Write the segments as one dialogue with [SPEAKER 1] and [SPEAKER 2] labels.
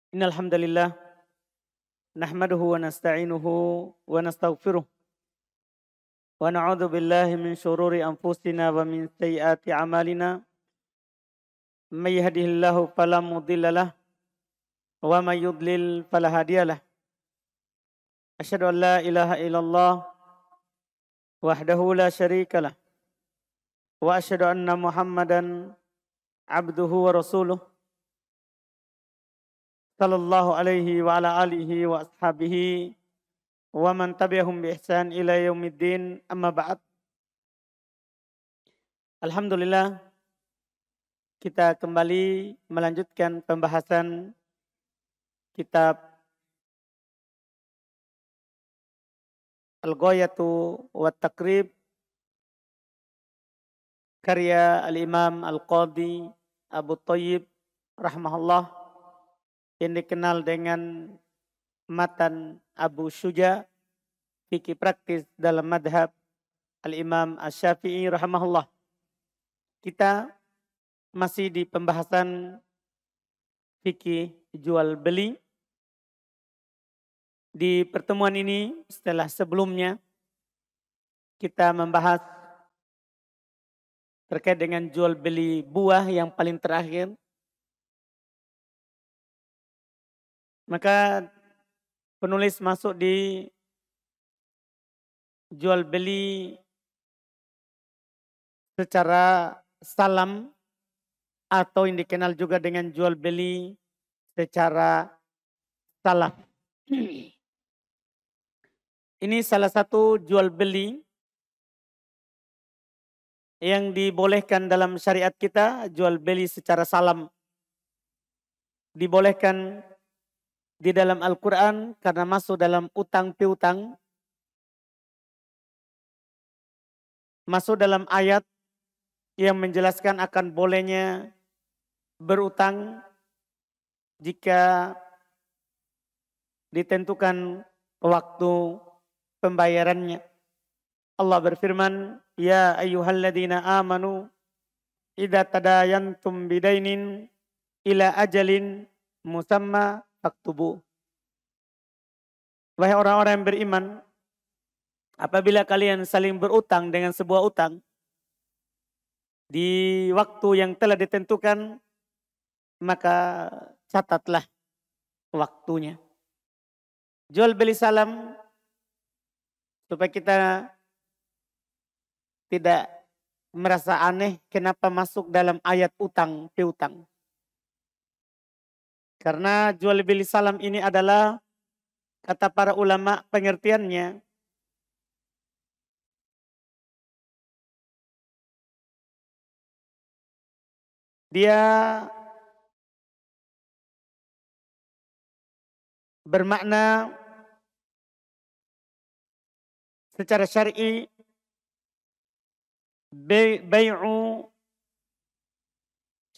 [SPEAKER 1] Innal hamdalillah nahmaduhu wa nasta'inuhu wa nastaghfiruh wa na'udzu billahi min syururi anfusina wa min sayyiati a'malina. May yahdihillahu fala mudhillalah wa may yudlil fala hadiyalah. Asyhadu an la ilaha illallah wahdahu la syarikalah wa asyhadu anna Muhammadan abduhu wa rasuluh sallallahu alaihi wa ala alihi wa ashabihi wa man tabi'ahum bi ihsan ila yaumiddin, amma ba'd. Alhamdulillah, kita kembali melanjutkan pembahasan kitab Al-Ghayatu wa Taqrib karya Al-Imam Al-Qadhi Abu Thayyib rahimahullah, yang dikenal dengan matan Abu Syuja, fikih praktis dalam madhab Al-Imam Asy-Syafi'i rahimahullah. Kita masih di pembahasan fikih jual beli. Di pertemuan ini setelah sebelumnya kita membahas terkait dengan jual beli buah yang paling terakhir. Maka penulis masuk di jual beli secara salam atau yang dikenal juga dengan jual beli secara salaf. Ini salah satu jual beli yang dibolehkan dalam syariat kita, jual beli secara salam. Dibolehkan di dalam Al-Quran karena masuk dalam utang piutang. Masuk dalam ayat yang menjelaskan akan bolehnya berutang jika ditentukan waktu pembayarannya. Allah berfirman, ya ayyuhalladzina amanu idza tadayantum bidainin ila ajalin musamma faktubu. Wahai orang-orang yang beriman, apabila kalian saling berutang dengan sebuah utang di waktu yang telah ditentukan, maka catatlah waktunya. Jual beli salam supaya kita tidak merasa aneh kenapa masuk dalam ayat utang piutang. Karena jual beli salam ini adalah, kata para ulama, pengertiannya dia bermakna secara syar'i bai'u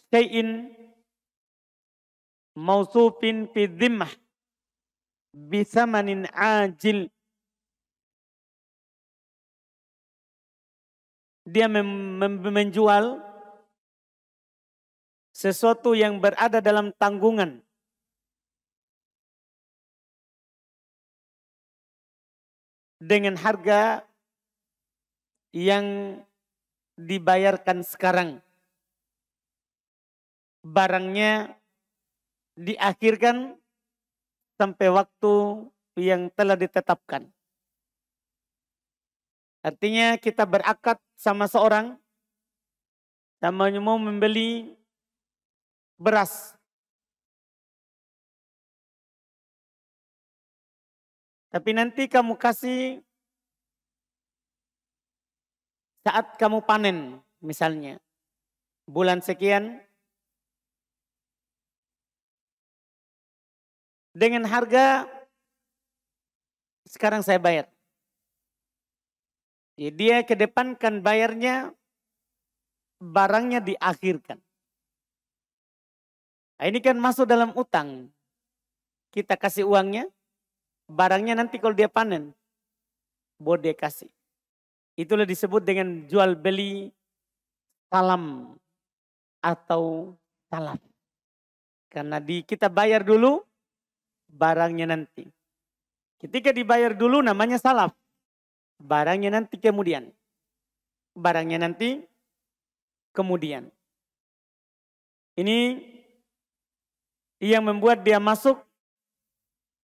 [SPEAKER 1] syai'in mausufin fi dhimmah bisamanin ajil. Dia menjual sesuatu yang berada dalam tanggungan dengan harga yang dibayarkan sekarang. Barangnya diakhirkan sampai waktu yang telah ditetapkan. Artinya kita berakad sama seorang, sama mau membeli beras. Tapi nanti kamu kasih saat kamu panen, misalnya bulan sekian, dengan harga sekarang saya bayar. Jadi dia kedepankan bayarnya, barangnya diakhirkan. Nah, ini kan masuk dalam utang. Kita kasih uangnya, barangnya nanti kalau dia panen, boleh dia kasih. Itulah disebut dengan jual beli salam atau salaf. Karena kita bayar dulu, barangnya nanti. Ketika dibayar dulu namanya salaf. Barangnya nanti kemudian. Barangnya nanti kemudian. Ini yang membuat dia masuk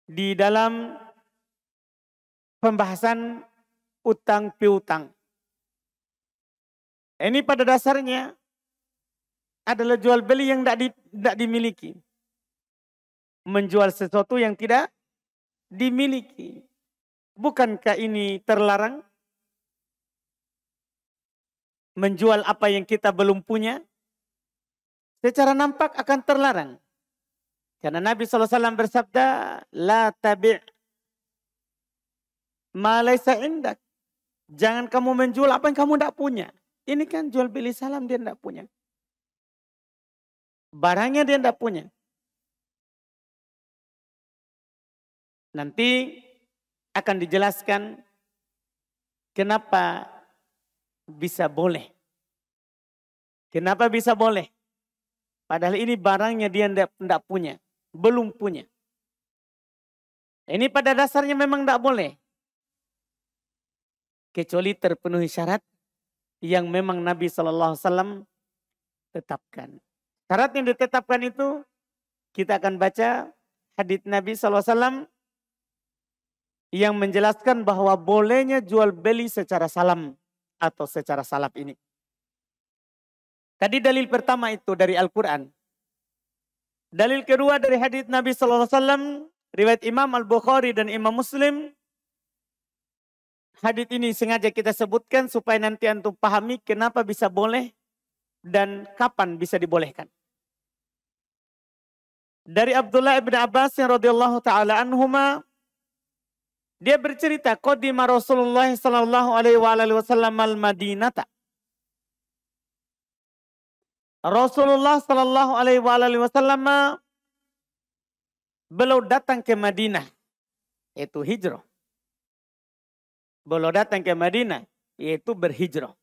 [SPEAKER 1] di dalam pembahasan utang piutang. Ini pada dasarnya adalah jual beli yang tidak dimiliki. Menjual sesuatu yang tidak dimiliki. Bukankah ini terlarang? Menjual apa yang kita belum punya? Secara nampak akan terlarang. Karena Nabi SAW bersabda, La tabi' ma laysa indak. Jangan kamu menjual apa yang kamu tidak punya. Ini kan jual beli salam dia tidak punya. Barangnya dia tidak punya. Nanti akan dijelaskan kenapa bisa boleh. Kenapa bisa boleh? Padahal ini barangnya dia tidak punya. Belum punya. Ini pada dasarnya memang tidak boleh. Kecuali terpenuhi syarat yang memang Nabi SAW tetapkan. Syarat yang ditetapkan itu kita akan baca hadits Nabi SAW yang menjelaskan bahwa bolehnya jual beli secara salam atau secara salaf ini. Tadi dalil pertama itu dari Al-Quran. Dalil kedua dari hadits Nabi SAW, riwayat Imam Al-Bukhari dan Imam Muslim. Hadits ini sengaja kita sebutkan supaya nanti antum pahami kenapa bisa boleh dan kapan bisa dibolehkan. Dari Abdullah bin Abbas radhiyallahu taala anhuma, dia bercerita, qadima Rasulullah sallallahu alaihi wasallam al-Madinata. Rasulullah sallallahu alaihi wasallam beliau datang ke Madinah, yaitu hijrah. Beliau datang ke Madinah, yaitu berhijrah.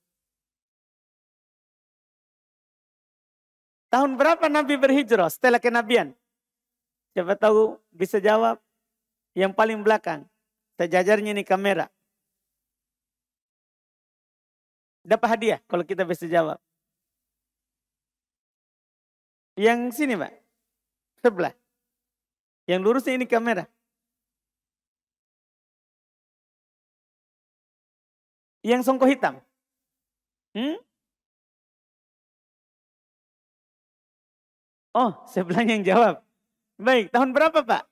[SPEAKER 1] Tahun berapa Nabi berhijrah setelah kenabian? Siapa tahu bisa jawab? Yang paling belakang. Sejajarnya ini kamera. Dapat hadiah kalau kita bisa jawab. Yang sini Pak. Sebelah. Yang lurusnya ini kamera. Yang songko hitam. Oh, sebelahnya yang jawab. Baik, tahun berapa Pak?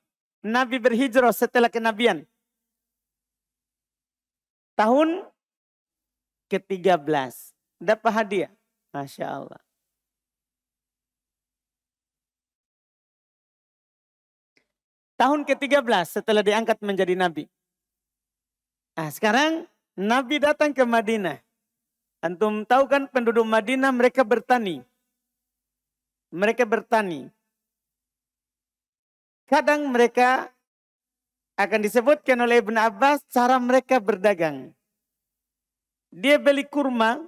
[SPEAKER 1] Nabi berhijrah setelah kenabian. Tahun ke-13. Dapat hadiah. Masya Allah. Tahun ke-13 setelah diangkat menjadi Nabi. Nah sekarang Nabi datang ke Madinah. Antum tahu kan penduduk Madinah mereka bertani. Mereka bertani. Kadang mereka akan disebutkan oleh Ibn Abbas cara mereka berdagang. Dia beli kurma,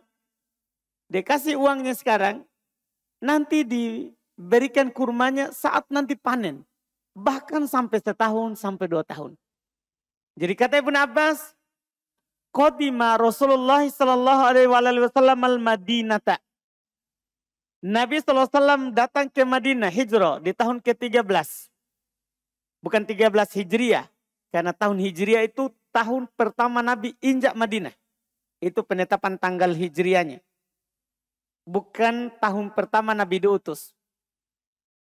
[SPEAKER 1] dia kasih uangnya sekarang, nanti diberikan kurmanya saat nanti panen. Bahkan sampai setahun, sampai 2 tahun. Jadi kata Ibn Abbas, qadima Rasulullah sallallahu alaihi wasallam al-Madinata. Nabi sallallahu alaihi wasallam datang ke Madinah hijrah di tahun ke-13. Bukan 13 Hijriah. Karena tahun Hijriah itu tahun pertama Nabi injak Madinah. Itu penetapan tanggal Hijriahnya. Bukan tahun pertama Nabi diutus.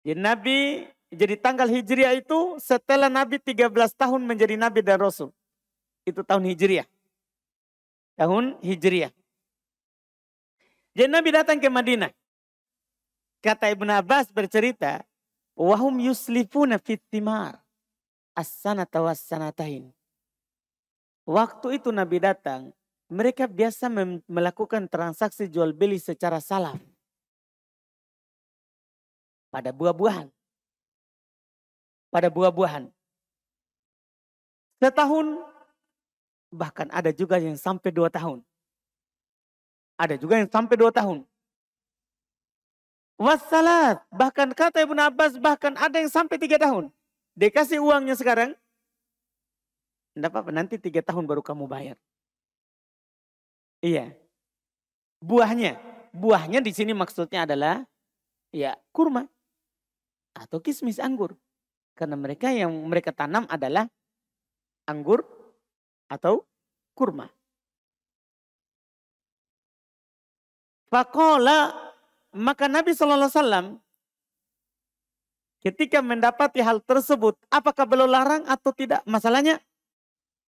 [SPEAKER 1] Jadi tanggal Hijriah itu setelah Nabi 13 tahun menjadi Nabi dan Rasul. Itu tahun Hijriah. Tahun Hijriah. Jadi Nabi datang ke Madinah. Kata Ibn Abbas bercerita, wahum yuslifuna fit thimar as-sanata was-sanatain. Waktu itu Nabi datang, mereka biasa melakukan transaksi jual beli secara salaf. Pada buah-buahan. Pada buah-buahan. Setahun, bahkan ada juga yang sampai 2 tahun. Ada juga yang sampai 2 tahun. Wassalat, bahkan kata Ibn Abbas, bahkan ada yang sampai 3 tahun. Dia kasih uangnya sekarang. Tidak apa-apa, nanti 3 tahun baru kamu bayar. Iya. Buahnya. Buahnya di sini maksudnya adalah ya kurma. Atau kismis anggur. Karena mereka yang mereka tanam adalah anggur atau kurma. Faqala, maka Nabi SAW ketika mendapati hal tersebut, apakah beliau larang atau tidak? Masalahnya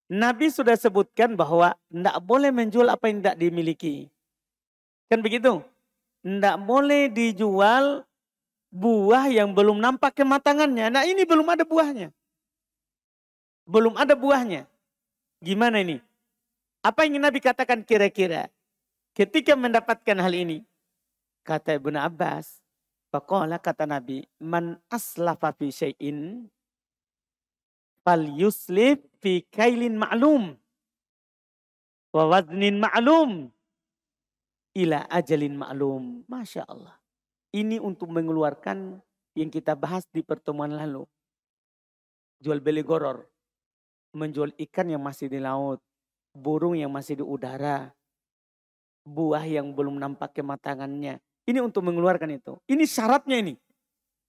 [SPEAKER 1] Nabi sudah sebutkan bahwa tidak boleh menjual apa yang tidak dimiliki. Kan begitu? Tidak boleh dijual buah yang belum nampak kematangannya. Nah ini belum ada buahnya. Belum ada buahnya. Gimana ini? Apa yang Nabi katakan kira-kira? Ketika mendapatkan hal ini. Kata Ibnu Abbas. Faqala, kata Nabi. Man aslafa fi syai'in. Fal yuslif fi kailin ma'lum. Wa waznin ma'lum. Ila ajalin ma'lum. Masya Allah. Ini untuk mengeluarkan yang kita bahas di pertemuan lalu. Jual beli goror. Menjual ikan yang masih di laut. Burung yang masih di udara. Buah yang belum nampak kematangannya. Ini untuk mengeluarkan itu. Ini syaratnya ini.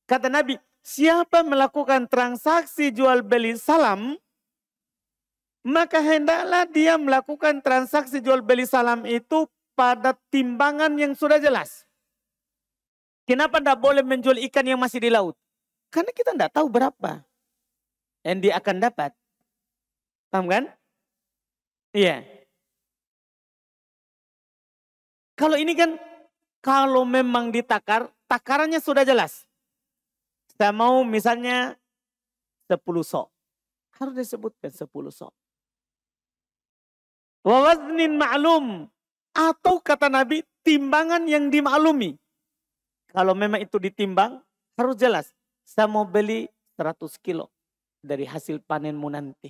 [SPEAKER 1] Kata Nabi, siapa melakukan transaksi jual beli salam, maka hendaklah dia melakukan transaksi jual beli salam itu pada timbangan yang sudah jelas. Kenapa tidak boleh menjual ikan yang masih di laut? Karena kita tidak tahu berapa yang dia akan dapat. Paham kan? Iya. Kalau ini kan, kalau memang ditakar, takarannya sudah jelas. Saya mau misalnya 10 sok. Harus disebutkan 10 sok. Wa waznin ma'lum. Atau kata Nabi, timbangan yang dimaklumi. Kalau memang itu ditimbang, harus jelas. Saya mau beli 100 kilo dari hasil panenmu nanti.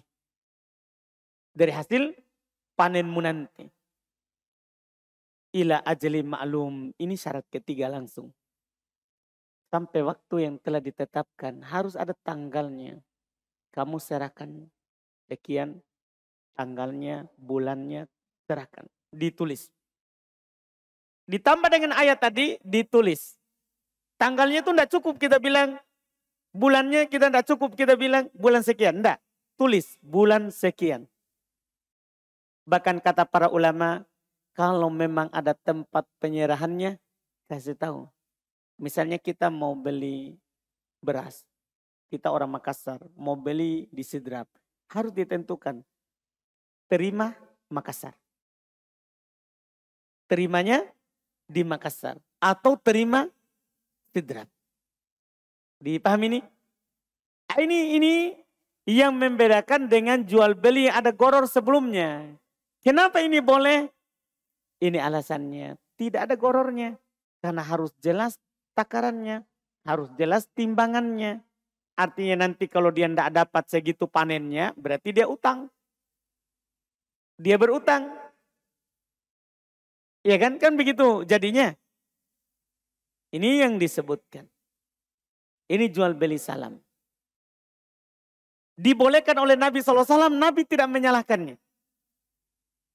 [SPEAKER 1] Dari hasil panenmu nanti. Ila ajali ma'lum. Ini syarat ketiga langsung. Sampai waktu yang telah ditetapkan. Harus ada tanggalnya. Kamu serahkan sekian. Tanggalnya, bulannya, serahkan. Ditulis. Ditambah dengan ayat tadi, ditulis. Tanggalnya itu tidak cukup kita bilang. Bulannya kita tidak cukup kita bilang bulan sekian. Tidak. Tulis bulan sekian. Bahkan kata para ulama. Kalau memang ada tempat penyerahannya, kasih tahu. Misalnya kita mau beli beras. Kita orang Makassar, mau beli di Sidrap. Harus ditentukan. Terima Makassar. Terimanya di Makassar. Atau terima Sidrap. Dipahami ini? Ini yang membedakan dengan jual beli yang ada goror sebelumnya. Kenapa ini boleh? Ini alasannya. Tidak ada gorornya. Karena harus jelas takarannya. Harus jelas timbangannya. Artinya nanti kalau dia tidak dapat segitu panennya. Berarti dia utang. Dia berutang. Ya kan? Kan begitu jadinya. Ini yang disebutkan. Ini jual beli salam. Dibolehkan oleh Nabi SAW. Nabi tidak menyalahkannya.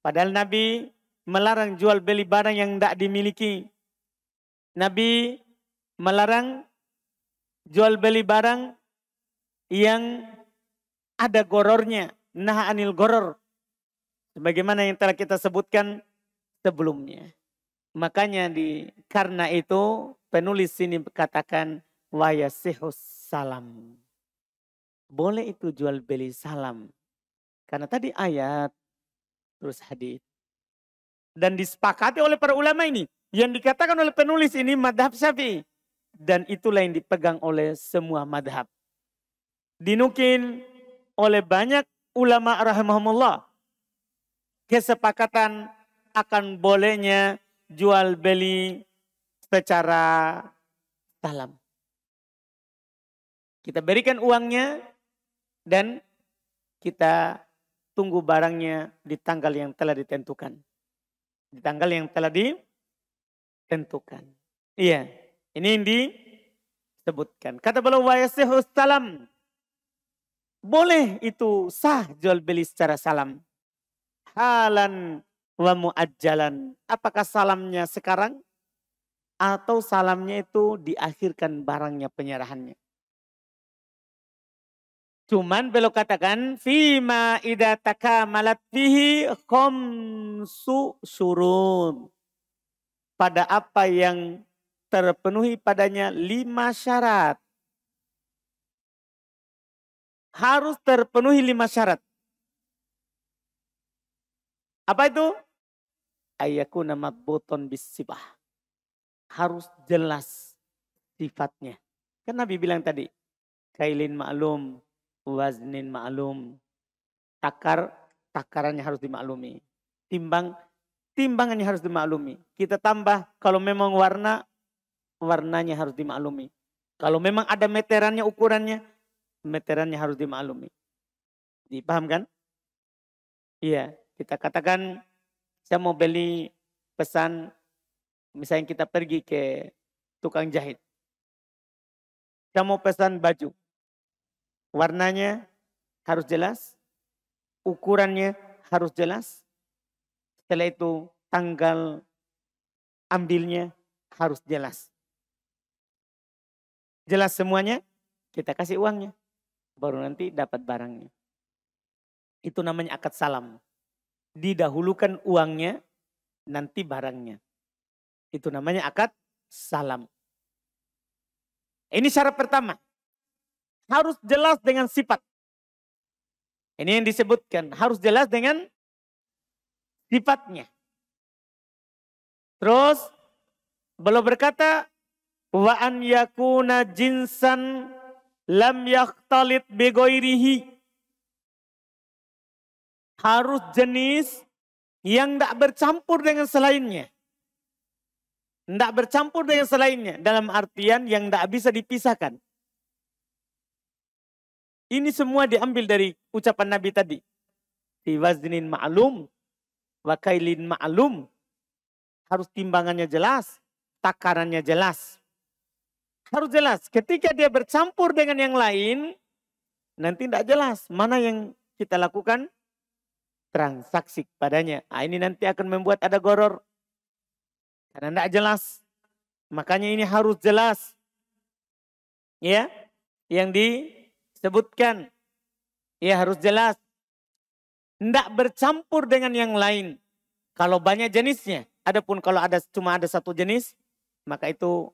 [SPEAKER 1] Padahal Nabi melarang jual beli barang yang tidak dimiliki. Nabi melarang jual beli barang yang ada gorornya. Nah anil goror. Sebagaimana yang telah kita sebutkan sebelumnya. Makanya karena itu penulis sini katakan wa yasihus salam. Boleh itu jual beli salam. Karena tadi ayat terus hadis. Dan disepakati oleh para ulama ini. Yang dikatakan oleh penulis ini madhab Syafi'i. Dan itulah yang dipegang oleh semua madhab. Dinukil oleh banyak ulama rahimahumullah. Kesepakatan akan bolehnya jual beli secara salam. Kita berikan uangnya dan kita tunggu barangnya di tanggal yang telah ditentukan. Di tanggal yang telah ditentukan. Iya, ini yang disebutkan. Kata beliau wa yasihus salam. Boleh itu sah jual beli secara salam. Halan wa muajjalan. Apakah salamnya sekarang? Atau salamnya itu diakhirkan barangnya penyerahannya. Cuman beliau katakan fima idza takamalat fihi khamsu syurut. Pada apa yang terpenuhi padanya 5 syarat. Harus terpenuhi 5 syarat. Apa itu? Ayakuna madbuton bisibah. Harus jelas sifatnya. Kan Nabi bilang tadi, kailin ma'lum, waznin ma'lum. Takarannya harus dimaklumi. Timbangannya harus dimaklumi. Kita tambah kalau memang warnanya harus dimaklumi. Kalau memang ada meterannya, ukurannya, meterannya harus dimaklumi. Dipaham kan? Iya, kita katakan saya mau beli pesan, misalnya kita pergi ke tukang jahit. Saya mau pesan baju. Warnanya harus jelas, ukurannya harus jelas. Setelah itu tanggal ambilnya harus jelas. Jelas semuanya, kita kasih uangnya. Baru nanti dapat barangnya. Itu namanya akad salam. Didahulukan uangnya, nanti barangnya. Itu namanya akad salam. Ini syarat pertama. Harus jelas dengan sifat. Ini yang disebutkan. Harus jelas dengan sifatnya. Terus beliau berkata, wa an yakuna jinsan lam yakhtalit bi ghairihi. Harus jenis yang tidak bercampur dengan selainnya. Tidak bercampur dengan selainnya. Dalam artian yang tidak bisa dipisahkan. Ini semua diambil dari ucapan Nabi tadi. Fi waznin ma'lum, wa kailin ma'lum. Harus timbangannya jelas, takarannya jelas. Harus jelas. Ketika dia bercampur dengan yang lain, nanti tidak jelas mana yang kita lakukan transaksi padanya. Ini nanti akan membuat ada goror. Karena tidak jelas. Makanya ini harus jelas. Ya, yang disebutkan. Ya harus jelas. Tidak bercampur dengan yang lain. Kalau banyak jenisnya. Adapun kalau cuma ada satu jenis, maka itu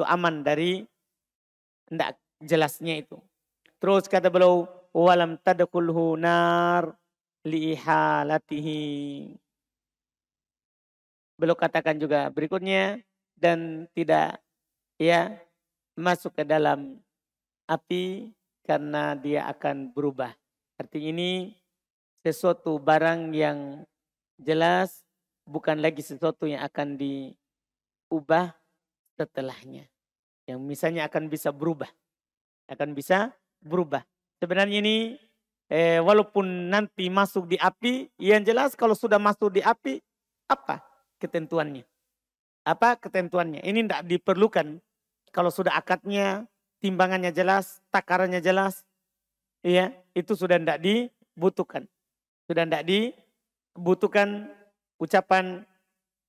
[SPEAKER 1] aman dari tidak jelasnya itu. Terus kata beliau, walam tadkhulhu nar liihalatihi. Beliau katakan juga berikutnya, dan tidak masuk ke dalam api karena dia akan berubah. Artinya ini sesuatu barang yang jelas, bukan lagi sesuatu yang akan diubah setelahnya. Yang misalnya akan bisa berubah. Akan bisa berubah. Sebenarnya ini walaupun nanti masuk di api, yang jelas kalau sudah masuk di api, apa ketentuannya? Apa ketentuannya? Ini tidak diperlukan. Kalau sudah akadnya, timbangannya jelas, takarannya jelas, ya itu sudah tidak dibutuhkan. Sudah tidak dibutuhkan ucapan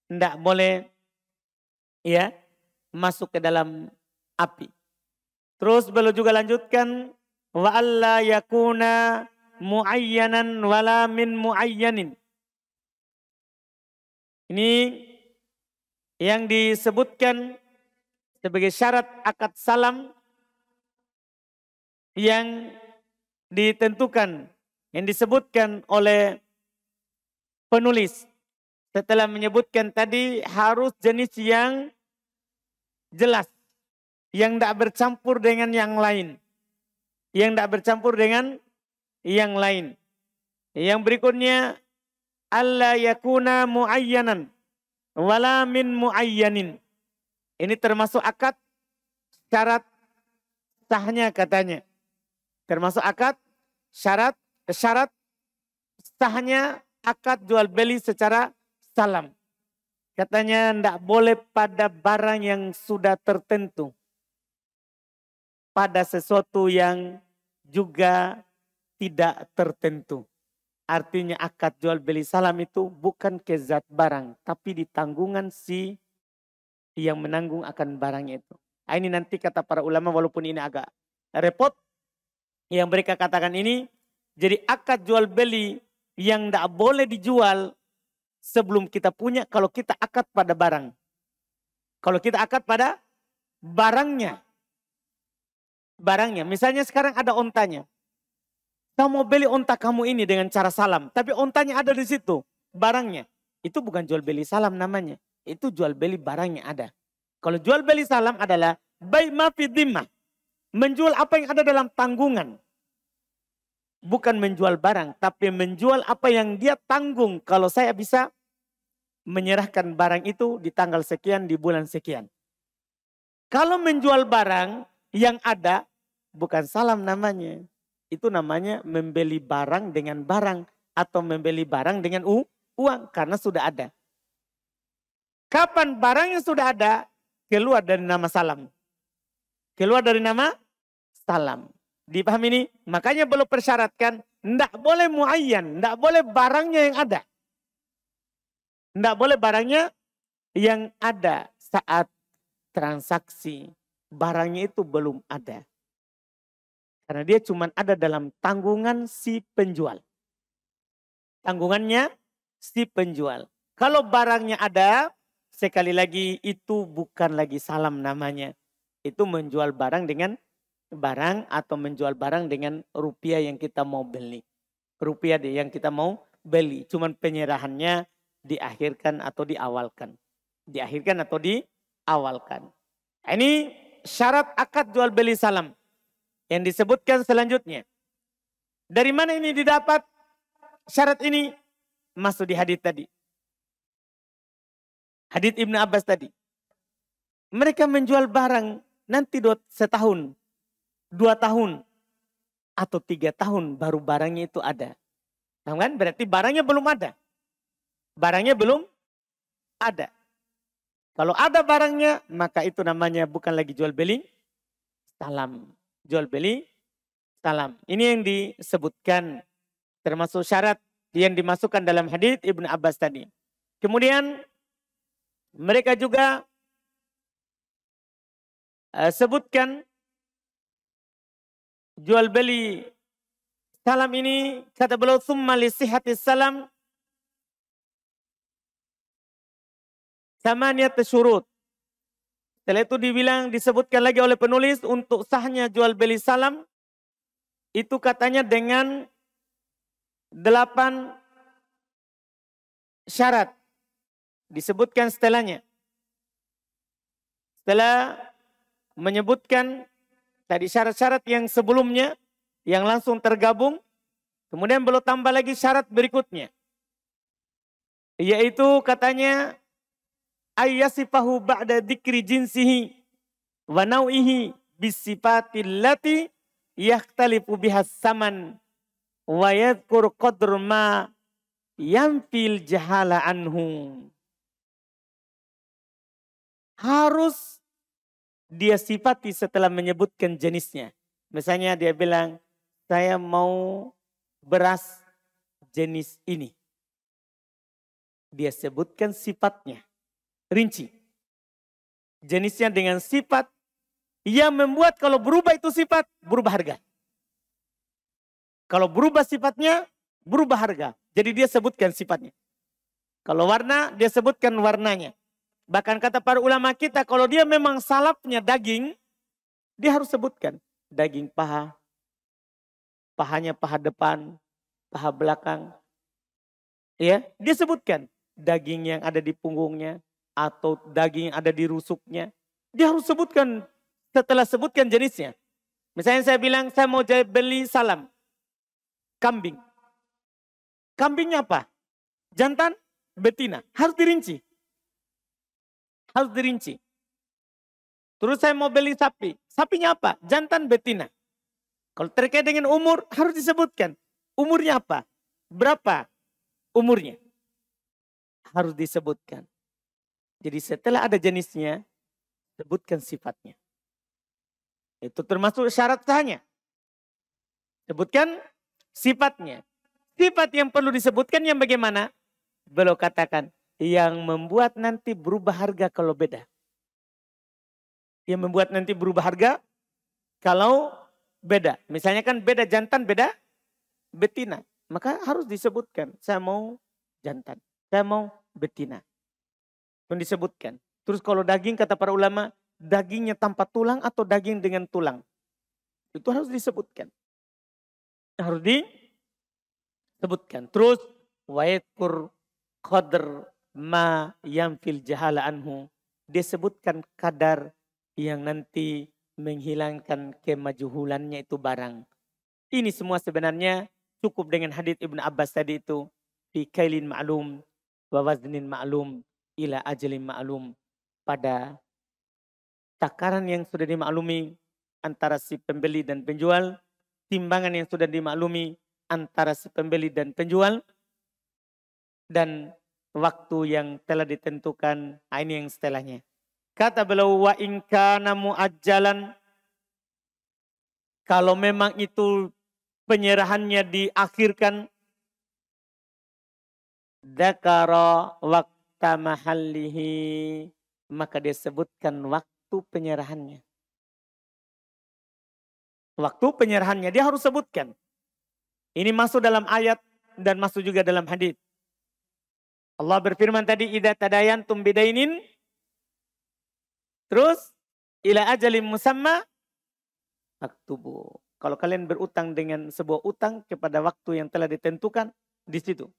[SPEAKER 1] tidak boleh masuk ke dalam api. Terus beliau juga lanjutkan, wa alla yakuna muayyanan wala min muayyanin. Ini yang disebutkan sebagai syarat akad salam yang ditentukan, yang disebutkan oleh penulis. Setelah menyebutkan tadi harus jenis yang jelas. Yang tidak bercampur dengan yang lain. Yang tidak bercampur dengan yang lain. Yang berikutnya, alla yakuna muayyanan wala min muayyanin. Ini termasuk akad syarat sahnya katanya. Termasuk akad syarat sahnya akad jual beli secara salam. Katanya tidak boleh pada barang yang sudah tertentu. Pada sesuatu yang juga tidak tertentu. Artinya akad jual beli salam itu bukan ke zat barang, tapi di tanggungan si yang menanggung akan barangnya itu. Nah, ini nanti kata para ulama walaupun ini agak repot, yang mereka katakan ini, jadi akad jual beli yang tidak boleh dijual sebelum kita punya kalau kita akad pada barang. Kalau kita akad pada barangnya. Barangnya, misalnya sekarang ada ontanya. Kamu mau beli onta kamu ini dengan cara salam. Tapi ontanya ada di situ. Barangnya. Itu bukan jual beli salam namanya. Itu jual beli barangnya ada. Kalau jual beli salam adalah bai ma fi dhimmah. Menjual apa yang ada dalam tanggungan. Bukan menjual barang. Tapi menjual apa yang dia tanggung. Kalau saya bisa menyerahkan barang itu di tanggal sekian di bulan sekian. Kalau menjual barang yang ada. Bukan salam namanya. Itu namanya membeli barang dengan barang. Atau membeli barang dengan uang. Karena sudah ada. Kapan barangnya sudah ada. Keluar dari nama salam. Keluar dari nama salam. Dipahami ini? Makanya belum persyaratkan. Tidak boleh muayyan. Tidak boleh barangnya yang ada. Tidak boleh barangnya yang ada saat transaksi. Barangnya itu belum ada. Karena dia cuma ada dalam tanggungan si penjual. Tanggungannya si penjual. Kalau barangnya ada, sekali lagi itu bukan lagi salam namanya. Itu menjual barang dengan barang atau menjual barang dengan rupiah yang kita mau beli. Rupiah yang kita mau beli. Cuman penyerahannya diakhirkan atau diawalkan. Diakhirkan atau diawalkan. Ini syarat akad jual beli salam. Yang disebutkan selanjutnya. Dari mana ini didapat syarat ini? Masuk di hadits tadi. Hadits Ibnu Abbas tadi. Mereka menjual barang nanti setahun, 2 tahun, atau 3 tahun baru barangnya itu ada. Nah, kan? Berarti barangnya belum ada. Barangnya belum ada. Kalau ada barangnya, maka itu namanya bukan lagi jual beli salam. Jual beli salam. Ini yang disebutkan termasuk syarat yang dimasukkan dalam hadits Ibnu Abbas tadi. Kemudian mereka juga sebutkan jual beli salam ini kata beliau summa li sihhatis salam samaniyat syurut. Setelah itu disebutkan lagi oleh penulis untuk sahnya jual beli salam. Itu katanya dengan 8 syarat. Disebutkan setelahnya. Setelah menyebutkan tadi syarat-syarat yang sebelumnya. Yang langsung tergabung. Kemudian belum tambah lagi syarat berikutnya. Yaitu katanya ayyasifahu ba'da dzikri jinsihi wa nau'ihi bisifatil lati yakhtalifu bihas saman wa yadhkur qadr ma yanfil jahala anhu. Harus dia sifati setelah menyebutkan jenisnya. Misalnya dia bilang, saya mau beras jenis ini. Dia sebutkan sifatnya. Rinci. Jenisnya dengan sifat yang membuat kalau berubah itu sifat, berubah harga. Kalau berubah sifatnya, berubah harga. Jadi dia sebutkan sifatnya. Kalau warna, dia sebutkan warnanya. Bahkan kata para ulama kita, kalau dia memang salapnya daging, dia harus sebutkan. Daging paha, pahanya paha depan, paha belakang. Ya, dia sebutkan. Daging yang ada di punggungnya, atau daging yang ada di rusuknya. Dia harus sebutkan setelah sebutkan jenisnya. Misalnya saya bilang saya mau beli salam. Kambing. Kambingnya apa? Jantan, betina. Harus dirinci. Harus dirinci. Terus saya mau beli sapi. Sapinya apa? Jantan, betina. Kalau terkait dengan umur harus disebutkan. Umurnya apa? Berapa umurnya? Harus disebutkan. Jadi setelah ada jenisnya, sebutkan sifatnya. Itu termasuk syarat sahnya. Sebutkan sifatnya. Sifat yang perlu disebutkan yang bagaimana? Beliau katakan, yang membuat nanti berubah harga kalau beda. Yang membuat nanti berubah harga kalau beda. Misalnya kan beda jantan, beda betina. Maka harus disebutkan, saya mau jantan, saya mau betina. Dan disebutkan. Terus kalau daging kata para ulama, dagingnya tanpa tulang atau daging dengan tulang. Itu harus disebutkan. Harus disebutkan. Terus wa'idkur qadr ma yamfil jahala anhu. Dia sebutkan kadar yang nanti menghilangkan kemajuhulannya itu barang. Ini semua sebenarnya cukup dengan hadits Ibnu Abbas tadi itu. Fi kailin ma'lum wa waznin ma'lum ila ajalin ma'lum. Pada takaran yang sudah dimaklumi antara si pembeli dan penjual. Timbangan yang sudah dimaklumi antara si pembeli dan penjual. Dan waktu yang telah ditentukan. Ini yang setelahnya. Kata beliau, wa in kana muajjalan, kalau memang itu penyerahannya diakhirkan, dzakara waqta mahallihi, maka dia sebutkan waktu penyerahannya. Waktu penyerahannya dia harus sebutkan. Ini masuk dalam ayat dan masuk juga dalam hadis. Allah berfirman tadi, idza tadayantum bidainin, terus ila ajalin musamma aktubu. Kalau kalian berutang dengan sebuah utang kepada waktu yang telah ditentukan, di situ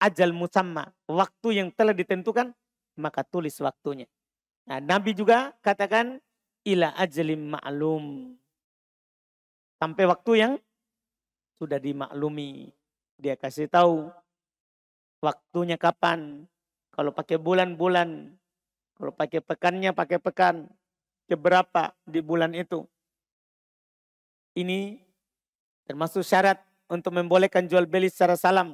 [SPEAKER 1] ajal musamma, waktu yang telah ditentukan, maka tulis waktunya. Nah, Nabi juga katakan ila ajalin ma'lum. Sampai waktu yang sudah dimaklumi. Dia kasih tahu waktunya kapan. Kalau pakai bulan-bulan, kalau pakai pekannya, pakai pekan. Keberapa di bulan itu. Ini termasuk syarat untuk membolehkan jual beli secara salam.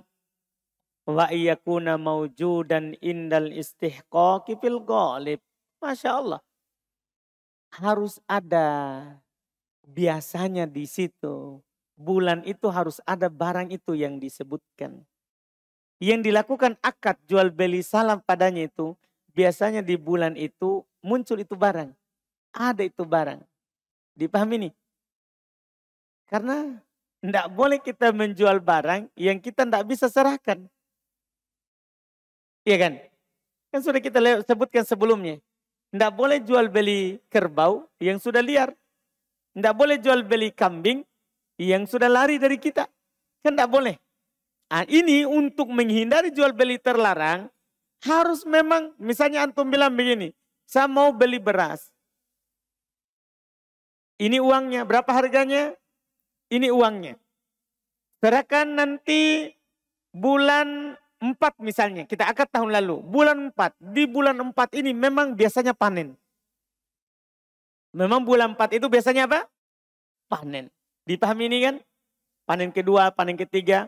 [SPEAKER 1] Wa iyakuna mawjudan indal istihqaqi fil ghalib. Masya Allah. Harus ada biasanya di situ. Bulan itu harus ada barang itu yang disebutkan. Yang dilakukan akad jual beli salam padanya itu. Biasanya di bulan itu muncul itu barang. Ada itu barang. Dipahami nih? Karena tidak boleh kita menjual barang yang kita tidak bisa serahkan. Iya kan? Kan sudah kita sebutkan sebelumnya. Tidak boleh jual beli kerbau yang sudah liar. Tidak boleh jual beli kambing yang sudah lari dari kita. Kan tidak boleh. Nah, ini untuk menghindari jual beli terlarang. Harus memang, misalnya antum bilang begini. Saya mau beli beras. Ini uangnya, berapa harganya? Ini uangnya. Serahkan nanti bulan 4 misalnya. Kita akad tahun lalu. Bulan 4. Di bulan 4 ini memang biasanya panen. Memang bulan 4 itu biasanya apa? Panen. Dipahami ini kan? Panen kedua, panen ketiga.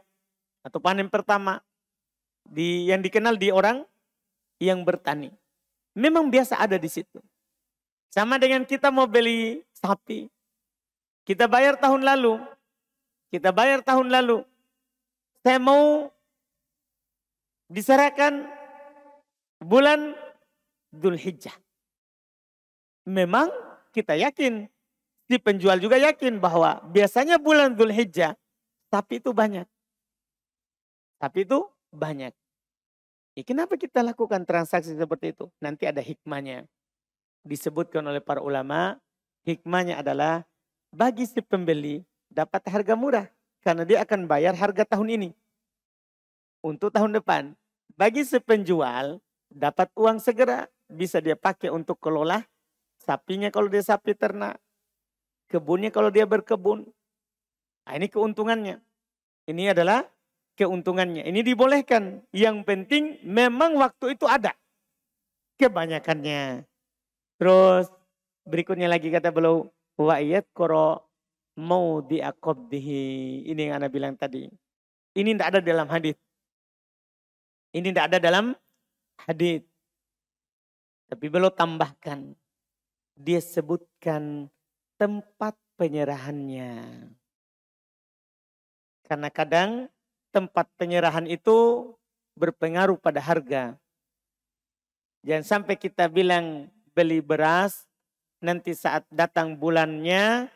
[SPEAKER 1] Atau panen pertama. Yang dikenal di orang yang bertani. Memang biasa ada di situ. Sama dengan kita mau beli sapi. Kita bayar tahun lalu. Saya mau diserahkan bulan Dzulhijjah. Memang kita yakin. Si penjual juga yakin bahwa biasanya bulan Dzulhijjah. Sapi itu banyak. Kenapa kita lakukan transaksi seperti itu? Nanti ada hikmahnya. Disebutkan oleh para ulama. Hikmahnya adalah bagi si pembeli dapat harga murah. Karena dia akan bayar harga tahun ini. Untuk tahun depan. Bagi si penjual dapat uang segera. Bisa dia pakai untuk kelola sapinya kalau dia sapi ternak. Kebunnya kalau dia berkebun. Nah, ini keuntungannya. Ini adalah keuntungannya. Ini dibolehkan. Yang penting memang waktu itu ada. Kebanyakannya. Terus berikutnya lagi kata beliau. Wa yadhkura maudhi'a qabdihi. Ini yang Anda bilang tadi. Ini tidak ada dalam hadis. Tapi beliau tambahkan. Dia sebutkan tempat penyerahannya. Karena kadang tempat penyerahan itu berpengaruh pada harga. Jangan sampai kita bilang beli beras, nanti saat datang bulannya,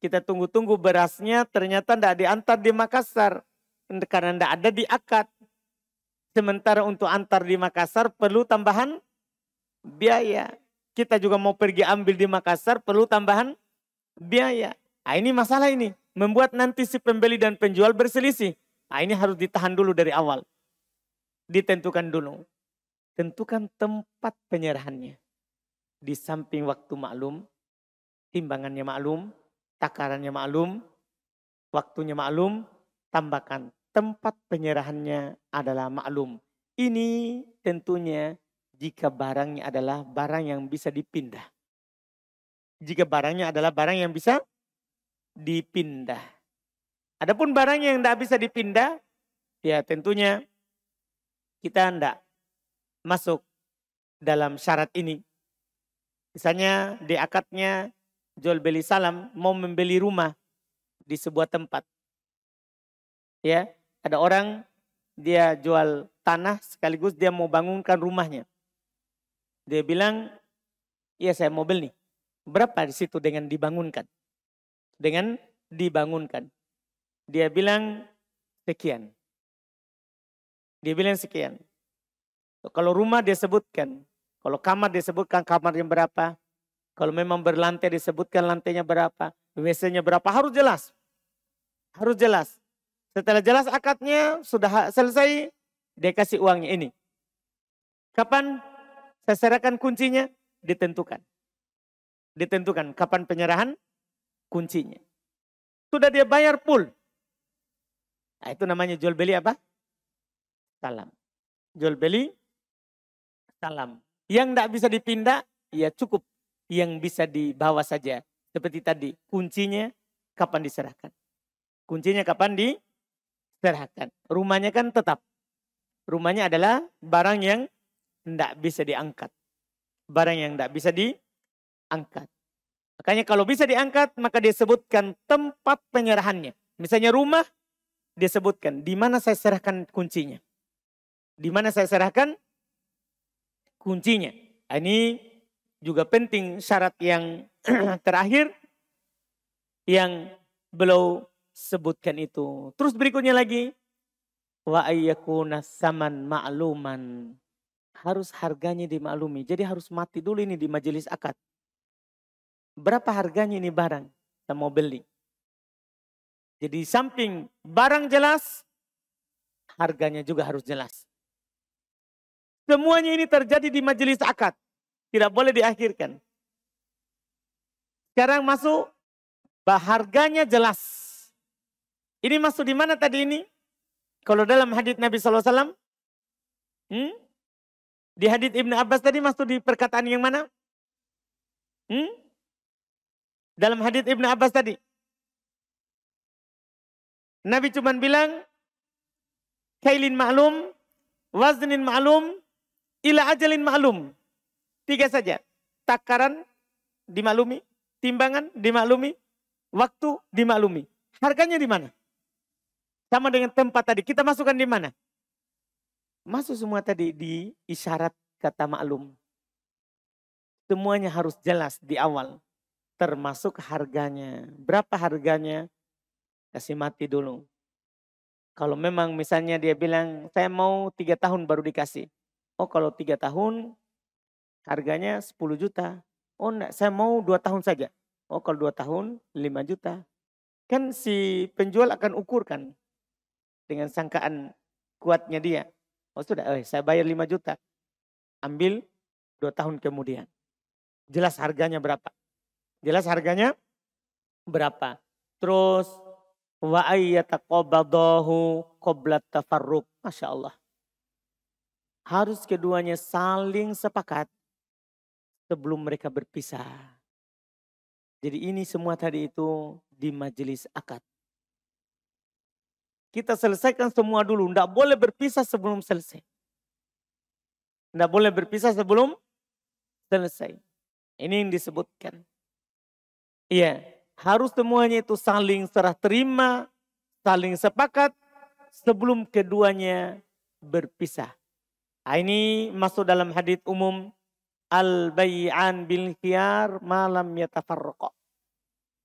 [SPEAKER 1] kita tunggu-tunggu berasnya, ternyata tidak diantar di Makassar. Karena tidak ada di akad. Sementara untuk antar di Makassar perlu tambahan biaya. Kita juga mau pergi ambil di Makassar perlu tambahan biaya. Nah, ini masalah ini. Membuat nanti si pembeli dan penjual berselisih. Nah, ini harus ditahan dulu dari awal. Ditentukan dulu. Tentukan tempat penyerahannya. Di samping waktu maklum, timbangannya maklum, takarannya maklum, waktunya maklum, tambahkan tempat penyerahannya adalah maklum. Ini tentunya jika barangnya adalah barang yang bisa dipindah. Jika barangnya adalah barang yang bisa dipindah. Adapun barang yang tidak bisa dipindah, ya tentunya kita tidak masuk dalam syarat ini. Misalnya di akadnya jual beli salam mau membeli rumah di sebuah tempat. Ya, ada orang dia jual tanah sekaligus dia mau bangunkan rumahnya. Dia bilang, iya saya mau beli. Berapa di situ dengan dibangunkan? Dengan dibangunkan. Dia bilang sekian. Dia bilang sekian. Kalau rumah dia sebutkan. Kalau kamar dia sebutkan kamarnya berapa. Kalau memang berlantai disebutkan lantainya berapa. WC-nya berapa. Harus jelas. Harus jelas. Setelah jelas akadnya sudah selesai. Dia kasih uangnya ini. Kapan saya serahkan kuncinya? Ditentukan. Ditentukan kapan penyerahan kuncinya. Sudah dia bayar full. Nah, itu namanya jual beli apa? Salam. Jual beli salam. Yang tidak bisa dipindah, ya cukup. Yang bisa dibawa saja. Seperti tadi, kuncinya kapan diserahkan. Kuncinya kapan diserahkan. Rumahnya kan tetap. Rumahnya adalah barang yang tidak bisa diangkat. Barang yang tidak bisa diangkat. Makanya kalau bisa diangkat, maka dia sebutkan tempat penyerahannya. Misalnya rumah, dia sebutkan di mana saya serahkan kuncinya. Di mana saya serahkan kuncinya. Ini juga penting syarat yang terakhir yang beliau sebutkan itu. Terus berikutnya lagi, wa ayyakuna saman ma'luman. Harus harganya dimaklumi. Jadi harus mati dulu ini di majelis akad. Berapa harganya ini barang kita mau beli. Jadi samping barang jelas, harganya juga harus jelas. Semuanya ini terjadi di majelis akad. Tidak boleh diakhirkan. Sekarang masuk, harganya jelas. Ini masuk di mana tadi ini? Kalau dalam hadits Nabi SAW, di hadits Ibnu Abbas tadi masuk di perkataan yang mana? Dalam hadits Ibnu Abbas tadi. Nabi cuma bilang, kailin ma'lum, waznin ma'lum, ila ajalin ma'lum. 3 saja. Takaran dimaklumi, timbangan dimaklumi, waktu dimaklumi. Harganya di mana? Sama dengan tempat tadi. Kita masukkan di mana? Masuk semua tadi di isyarat kata maklum. Semuanya harus jelas di awal. Termasuk harganya. Berapa harganya? Kasih mati dulu. Kalau memang misalnya dia bilang, saya mau 3 tahun baru dikasih. Oh kalau 3 tahun, harganya 10 juta. Oh enggak, saya mau 2 tahun saja. Oh kalau 2 tahun, 5 juta. Kan si penjual akan ukurkan. Dengan sangkaan kuatnya dia. Oh sudah, saya bayar 5 juta. Ambil 2 tahun kemudian. Jelas harganya berapa. Jelas harganya berapa. Terus wa ayyataqabadahu qabla tafarruq. Masya Allah. Harus keduanya saling sepakat sebelum mereka berpisah. Jadi ini semua tadi itu di majelis akad. Kita selesaikan semua dulu. Tidak boleh berpisah sebelum selesai. Tidak boleh berpisah sebelum selesai. Ini yang disebutkan. Iya, harus semuanya itu saling serah terima, saling sepakat sebelum keduanya berpisah. Ini masuk dalam hadits umum al-bai'an bil khiyar malam yatafarraqa.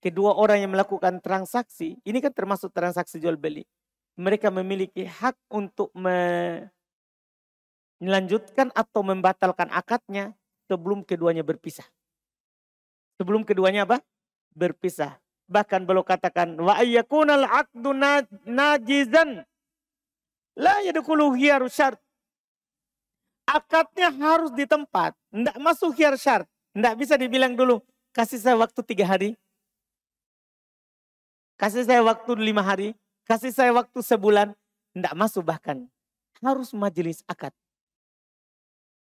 [SPEAKER 1] Kedua orang yang melakukan transaksi, ini kan termasuk transaksi jual beli. Mereka memiliki hak untuk melanjutkan atau membatalkan akadnya sebelum keduanya berpisah. Sebelum keduanya apa? Berpisah. Bahkan beliau katakan wa ayyakunal aqdu najizan la yadkhulu khiyar syart. Akadnya harus di tempat, enggak masuk khiyar syart. Enggak bisa dibilang dulu kasih saya waktu 3 hari. Kasih saya waktu 5 hari, kasih saya waktu sebulan. Enggak masuk bahkan. Harus majelis akad.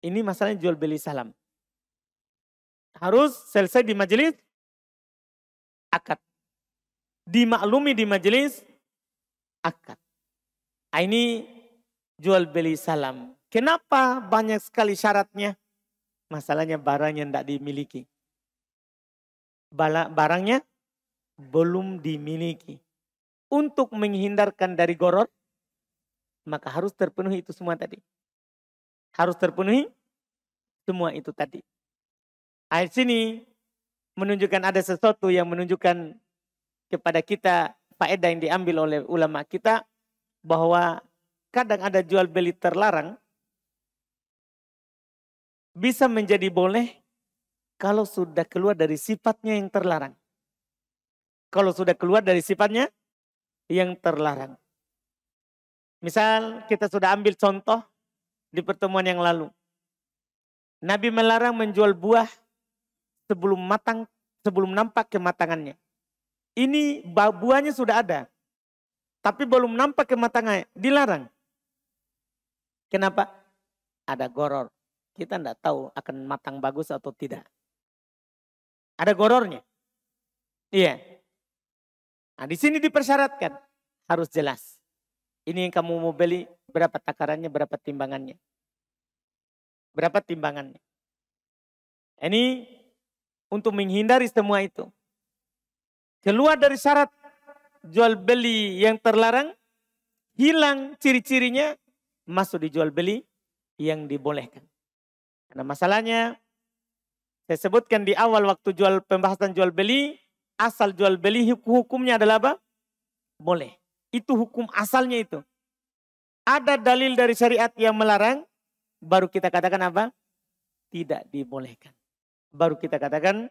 [SPEAKER 1] Ini masalahnya jual beli salam. Harus selesai di majelis akad. Dimaklumi di majelis akad. Ini jual beli salam. Kenapa banyak sekali syaratnya? Masalahnya barangnya tidak dimiliki. Barangnya belum dimiliki. Untuk menghindarkan dari goror, maka harus terpenuhi itu semua tadi. Harus terpenuhi semua itu tadi. Ayat sini menunjukkan ada sesuatu yang menunjukkan kepada kita faedah yang diambil oleh ulama kita bahwa kadang ada jual beli terlarang bisa menjadi boleh kalau sudah keluar dari sifatnya yang terlarang. Kalau sudah keluar dari sifatnya yang terlarang. Misal kita sudah ambil contoh di pertemuan yang lalu. Nabi melarang menjual buah sebelum matang, sebelum nampak kematangannya. Ini buahnya sudah ada. Tapi belum nampak kematangannya. Dilarang. Kenapa? Ada goror. Kita tidak tahu akan matang bagus atau tidak. Ada gorornya. Iya. Nah, di sini dipersyaratkan. Harus jelas. Ini yang kamu mau beli, berapa takarannya, berapa timbangannya. Berapa timbangannya. Ini untuk menghindari semua itu. Keluar dari syarat jual beli yang terlarang, hilang ciri-cirinya, masuk di jual beli yang dibolehkan. Karena masalahnya, saya sebutkan di awal waktu pembahasan jual beli, asal jual beli hukumnya adalah apa? Boleh. Itu hukum asalnya itu. Ada dalil dari syariat yang melarang, baru kita katakan apa? Tidak dibolehkan. Baru kita katakan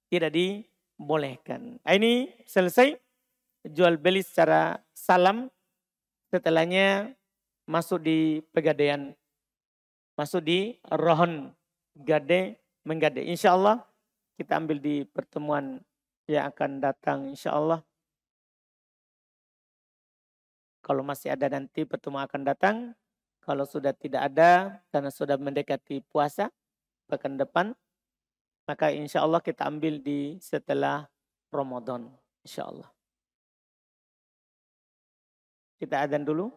[SPEAKER 1] tidak dibolehkan. Ini selesai jual beli secara salam. Setelahnya masuk di pegadaian. Masuk di rohon. Gade menggade. Insya Allah kita ambil di pertemuan yang akan datang. Insya Allah. Kalau masih ada nanti pertemuan akan datang. Kalau sudah tidak ada karena sudah mendekati puasa pekan depan. Maka insya Allah kita ambil di setelah Ramadan. Insya Allah. Kita adzan dulu.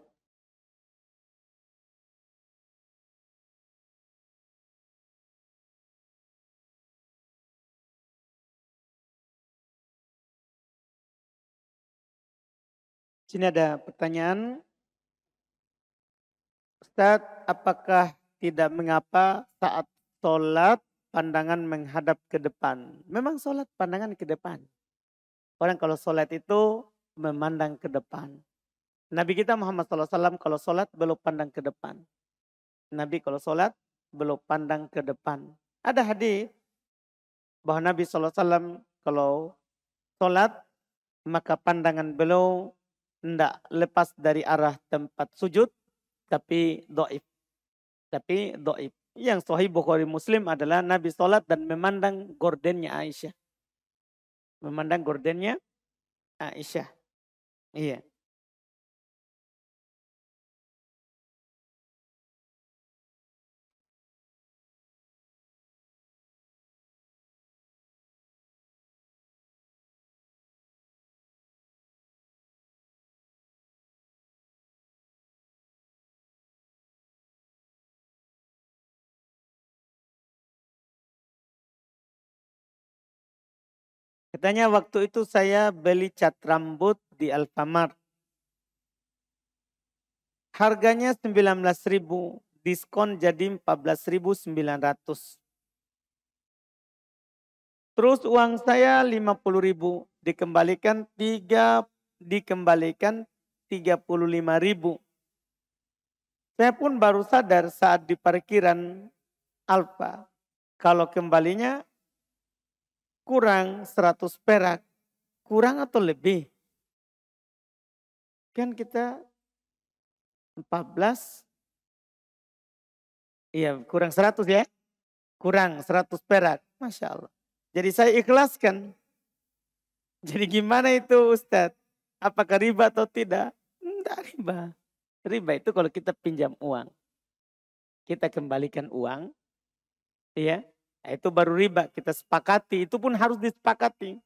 [SPEAKER 1] Sini ada pertanyaan. Ustaz, apakah tidak mengapa saat sholat pandangan menghadap ke depan? Memang sholat pandangan ke depan. Orang kalau sholat itu memandang ke depan. Nabi kita Muhammad SAW kalau sholat belum pandang ke depan. Nabi kalau sholat belum pandang ke depan. Ada hadis bahwa Nabi SAW kalau sholat maka pandangan beliau tidak lepas dari arah tempat sujud, tapi do'if. Tapi do'if. Yang sahih Bukhari Muslim adalah Nabi sholat dan memandang gordennya Aisyah. Memandang gordennya Aisyah. Iya. Katanya waktu itu saya beli cat rambut di Alfamart. Harganya 19.000, diskon jadi 14.900. Terus uang saya 50.000, dikembalikan 35.000. Saya pun baru sadar saat di parkiran Alfa, kalau kembalinya kurang 100 perak, kurang atau lebih? Kan kita 14, iya kurang 100 ya, kurang 100 perak, Masya Allah. Jadi saya ikhlaskan. Jadi gimana itu Ustadz? Apakah riba atau tidak? Tidak riba. Riba itu kalau kita pinjam uang, kita kembalikan uang, ya, itu baru riba. Kita sepakati, itu pun harus disepakati.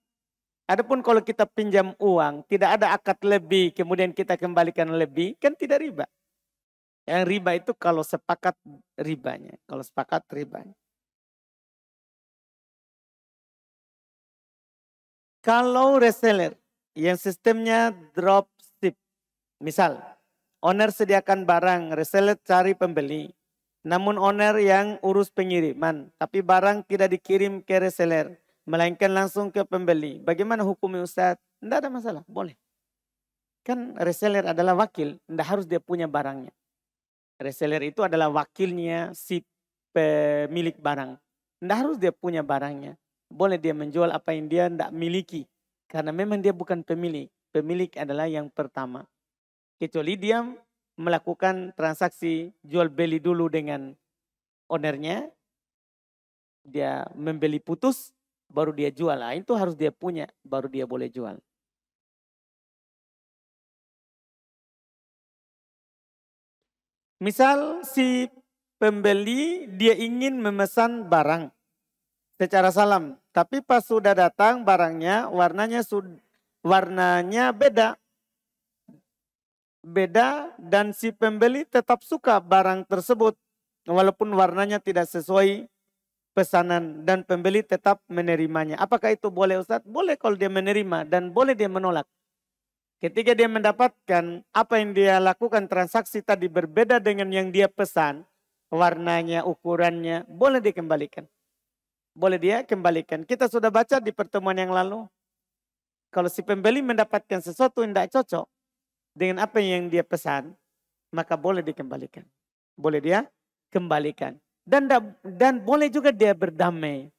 [SPEAKER 1] Adapun kalau kita pinjam uang, tidak ada akad lebih, kemudian kita kembalikan lebih, kan tidak riba. Yang riba itu kalau sepakat ribanya, kalau sepakat ribanya. Kalau reseller yang sistemnya dropship, misal owner sediakan barang, reseller cari pembeli. Namun owner yang urus pengiriman, tapi barang tidak dikirim ke reseller, melainkan langsung ke pembeli. Bagaimana hukumnya Ustaz? Tidak ada masalah, boleh. Kan reseller adalah wakil, tidak harus dia punya barangnya. Reseller itu adalah wakilnya si pemilik barang. Tidak harus dia punya barangnya. Boleh dia menjual apa yang dia tidak miliki. Karena memang dia bukan pemilik. Pemilik adalah yang pertama. Kecuali dia melakukan transaksi jual beli dulu dengan ownernya. Dia membeli putus, baru dia jual. Nah, itu harus dia punya, baru dia boleh jual. Misal si pembeli dia ingin memesan barang secara salam. Tapi pas sudah datang barangnya warnanya beda. Beda dan si pembeli tetap suka barang tersebut. Walaupun warnanya tidak sesuai pesanan dan pembeli tetap menerimanya. Apakah itu boleh Ustaz? Boleh kalau dia menerima dan boleh dia menolak. Ketika dia mendapatkan apa yang dia lakukan transaksi tadi berbeda dengan yang dia pesan. Warnanya, ukurannya, boleh dikembalikan. Boleh dia kembalikan. Kita sudah baca di pertemuan yang lalu. Kalau si pembeli mendapatkan sesuatu yang tidak cocok dengan apa yang dia pesan, maka boleh dikembalikan. Boleh dia kembalikan. Dan boleh juga dia berdamai.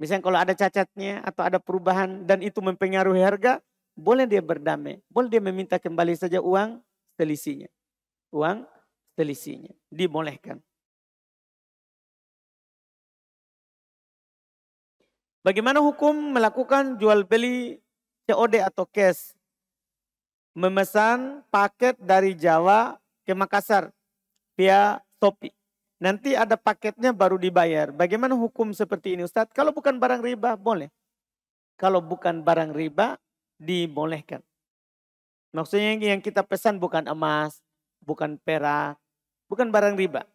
[SPEAKER 1] Misalnya kalau ada cacatnya atau ada perubahan dan itu mempengaruhi harga, boleh dia berdamai. Boleh dia meminta kembali saja uang selisihnya. Uang selisihnya. Dibolehkan. Bagaimana hukum melakukan jual beli COD atau cash? Memesan paket dari Jawa ke Makassar via Shopee. Nanti ada paketnya baru dibayar. Bagaimana hukum seperti ini Ustadz? Kalau bukan barang riba boleh. Kalau bukan barang riba dibolehkan. Maksudnya yang kita pesan bukan emas, bukan perak, bukan barang riba.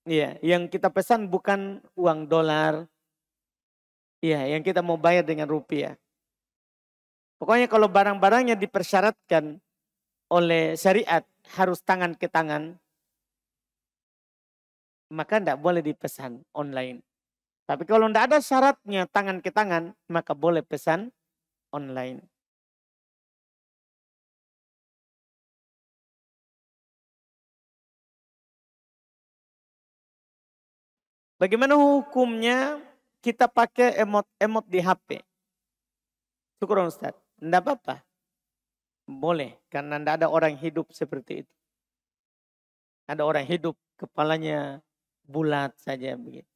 [SPEAKER 1] Iya, yang kita pesan bukan uang dolar. Iya, yang kita mau bayar dengan rupiah. Pokoknya kalau barang-barangnya dipersyaratkan oleh syariat harus tangan ke tangan, maka tidak boleh dipesan online. Tapi kalau tidak ada syaratnya tangan ke tangan, maka boleh pesan online. Bagaimana hukumnya kita pakai emot di HP? Syukur Ustaz. Tidak apa-apa. Boleh, karena tidak ada orang hidup seperti itu. Ada orang hidup kepalanya bulat saja begitu.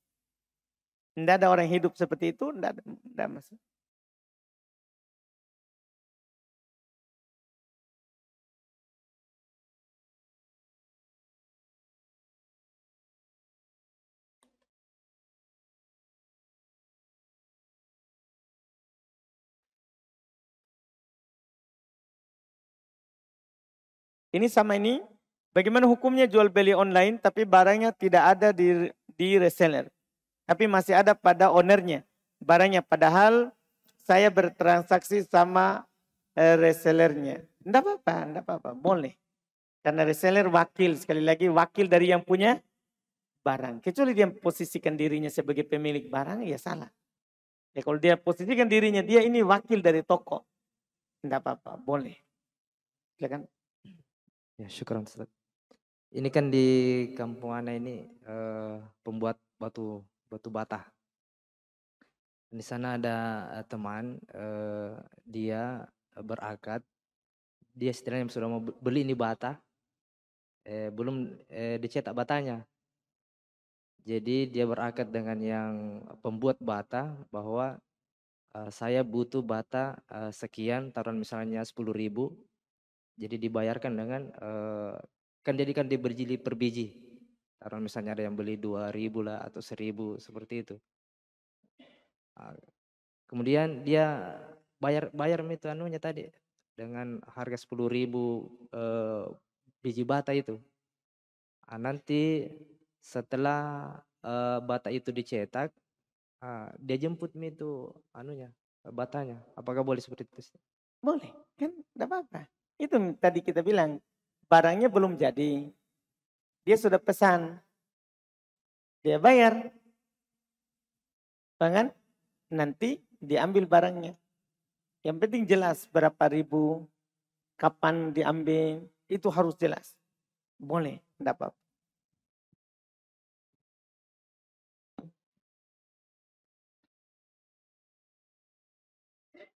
[SPEAKER 1] Tidak ada orang hidup seperti itu, tidak ada masalah. Ini sama ini, bagaimana hukumnya jual beli online tapi barangnya tidak ada di reseller. Tapi masih ada pada ownernya barangnya. Padahal saya bertransaksi sama resellernya. Tidak apa-apa, boleh. Karena reseller wakil, sekali lagi wakil dari yang punya barang. Kecuali dia posisikan dirinya sebagai pemilik barang, ya salah. Ya kalau dia posisikan dirinya, dia ini wakil dari toko. Tidak apa-apa, boleh. Silakan.
[SPEAKER 2] Ya, syukur Ustaz. Ini kan di kampung Ana ini pembuat batu bata. Di sana ada teman dia berakad, dia istilahnya sudah mau beli ini bata, belum dicetak batanya. Jadi dia berakad dengan yang pembuat bata bahwa saya butuh bata sekian, taruhan misalnya 10.000, jadi dibayarkan dengan kan jadi kan diberi per biji. Taruhan misalnya ada yang beli 2.000 lah atau 1.000 seperti itu. Kemudian dia bayar itu anunya tadi dengan harga 10.000 biji bata itu. Nanti setelah bata itu dicetak, dia jemput itu anunya batanya. Apakah boleh seperti itu?
[SPEAKER 1] Boleh, kan tidak apa-apa. Itu tadi kita bilang, barangnya belum jadi. Dia sudah pesan. Dia bayar. Bahkan nanti diambil barangnya. Yang penting jelas berapa ribu, kapan diambil, itu harus jelas. Boleh, tidak apa-apa.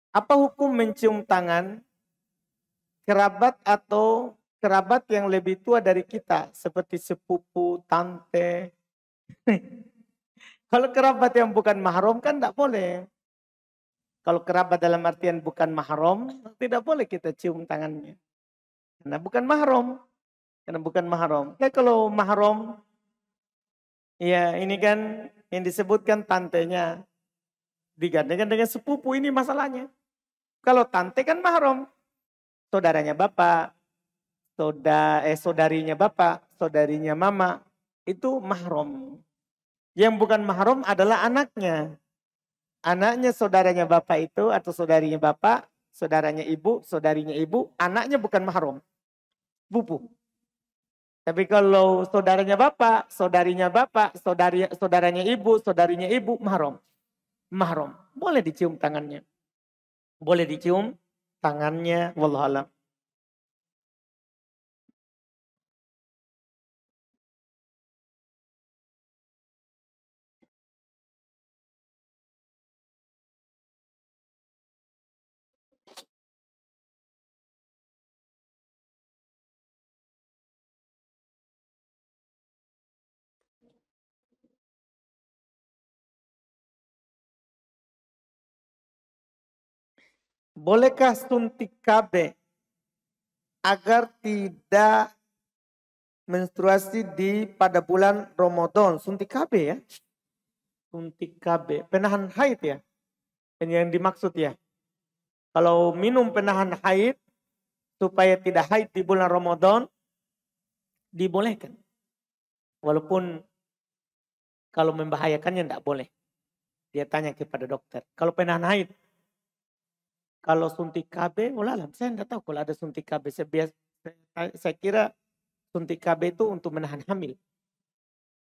[SPEAKER 1] Apa hukum mencium tangan kerabat atau kerabat yang lebih tua dari kita, seperti sepupu, tante? Kalau kerabat yang bukan mahram kan tidak boleh. Kalau kerabat dalam artian bukan mahram, tidak boleh kita cium tangannya. Karena bukan mahram. Karena bukan mahram. Ya kalau mahram, ya ini kan yang disebutkan tantenya digandengkan dengan sepupu, ini masalahnya. Kalau tante kan mahram, saudaranya bapak, saudarinya bapak, saudarinya mama, itu mahram. Yang bukan mahram adalah anaknya. Anaknya saudaranya bapak itu atau saudarinya bapak, saudaranya ibu, saudarinya ibu, anaknya bukan mahram. Sepupu. Tapi kalau saudaranya bapak, saudaranya ibu, mahram. Mahram. Boleh dicium tangannya. Boleh dicium tangannya, wallahualam. Bolehkah suntik KB agar tidak menstruasi pada bulan Ramadan? Suntik KB ya? Suntik KB, penahan haid ya? Ini yang dimaksud ya. Kalau minum penahan haid supaya tidak haid di bulan Ramadan, dibolehkan. Walaupun kalau membahayakannya tidak boleh. Dia tanya kepada dokter. Kalau penahan haid, kalau suntik KB, walaupun saya tidak tahu kalau ada suntik KB. Saya kira suntik KB itu untuk menahan hamil.